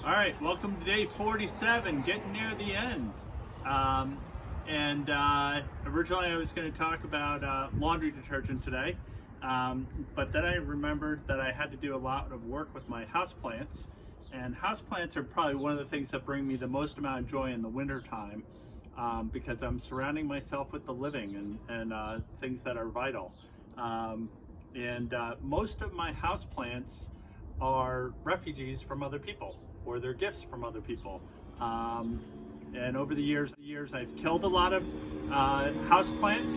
All right, welcome to day 47, getting near the end. Originally I was going to talk about laundry detergent today, but then I remembered that I had to do a lot of work with my houseplants, and houseplants are probably one of the things that bring me the most amount of joy in the winter time, because I'm surrounding myself with the living and things that are vital. Most of my houseplants are refugees from other people, or they're gifts from other people. And over the years I've killed a lot of houseplants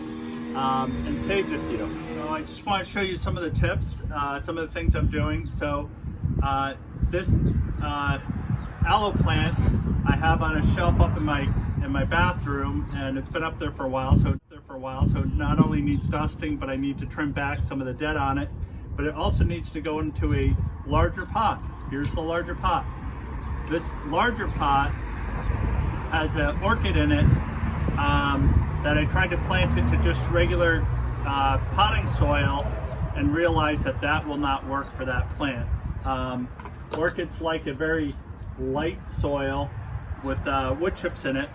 and saved a few. So I just want to show you some of the tips, some of the things I'm doing. So this aloe plant I have on a shelf up in my bathroom, and it's been up there for a while. So it not only needs dusting, but I need to trim back some of the dead on it. But it also needs to go into a larger pot. Here's the larger pot. This larger pot has an orchid in it that I tried to plant into just regular potting soil and realized that that will not work for that plant. Orchids like a very light soil with wood chips in it.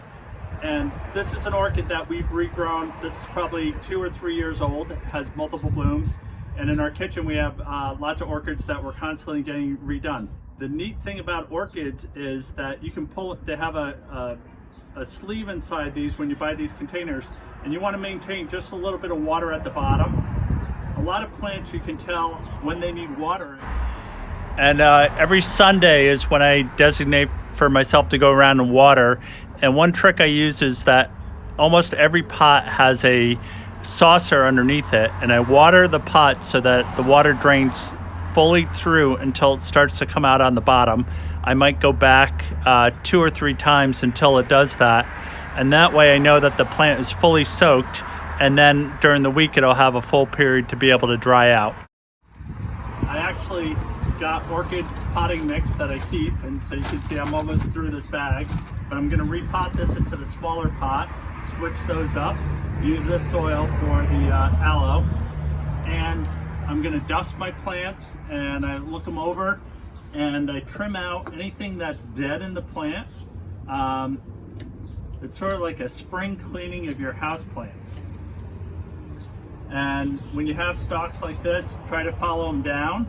And this is an orchid that we've regrown. This is probably 2 or 3 years old. It has multiple blooms. And in our kitchen, we have lots of orchids that we're constantly getting redone. The neat thing about orchids is that you can pull it. They have a sleeve inside these when you buy these containers, and you want to maintain just a little bit of water at the bottom. A lot of plants you can tell when they need water. And every Sunday is when I designate for myself to go around and water. And one trick I use is that almost every pot has a saucer underneath it, and I water the pot so that the water drains fully through until it starts to come out on the bottom. I might go back 2 or 3 times until it does that, and that way I know that the plant is fully soaked, and then during the week it'll have a full period to be able to dry out. I actually got orchid potting mix that I keep, and so you can see I'm almost through this bag, but I'm going to repot this into the smaller pot, switch those up, use this soil for the aloe, and I'm going to dust my plants, and I look them over and I trim out anything that's dead in the plant. It's sort of like a spring cleaning of your house plants. And when you have stalks like this, try to follow them down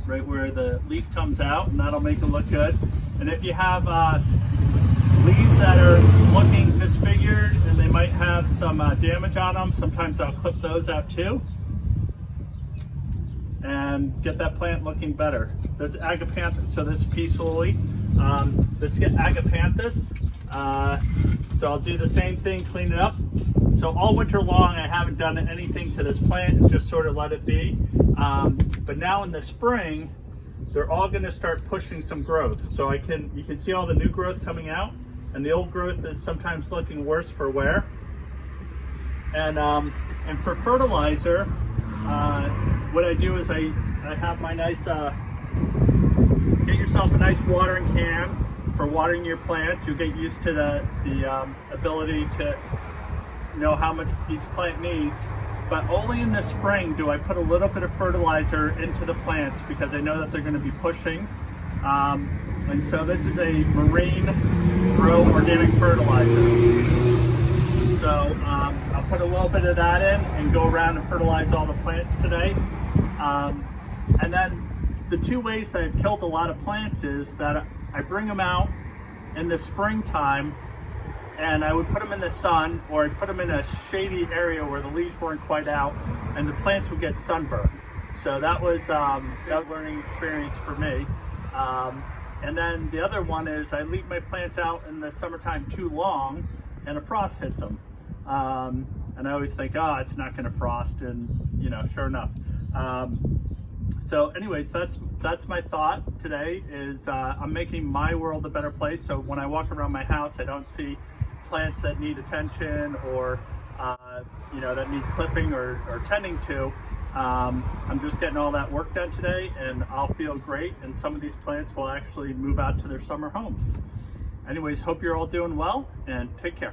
right where the leaf comes out, and that'll make it look good. And if you have leaves that are looking disfigured and they might have some damage on them, sometimes I'll clip those out too and get that plant looking better. This agapanthus, so this peace lily, this is agapanthus, so I'll do the same thing, clean it up. So all winter long I haven't done anything to this plant and just sort of let it be, but now in the spring they're all going to start pushing some growth. So you can see all the new growth coming out, and the old growth is sometimes looking worse for wear. And for fertilizer, what I do is I have my nice, get yourself a nice watering can for watering your plants. You'll get used to the ability to know how much each plant needs. But only in the spring do I put a little bit of fertilizer into the plants, because I know that they're going to be pushing. And so this is a marine grow organic fertilizer. So I'll put a little bit of that in and go around and fertilize all the plants today. And then the 2 ways that I've killed a lot of plants is that I bring them out in the springtime, and I would put them in the sun, or I'd put them in a shady area where the leaves weren't quite out, and the plants would get sunburned. So that was a learning experience for me. And then the other one is I leave my plants out in the summertime too long, and a frost hits them. And I always think, oh, it's not going to frost, and sure enough. So anyways, that's my thought today, is I'm making my world a better place. So when I walk around my house, I don't see plants that need attention, or that need clipping or tending to. I'm just getting all that work done today, and I'll feel great, and some of these plants will actually move out to their summer homes. Anyways, hope you're all doing well, and take care.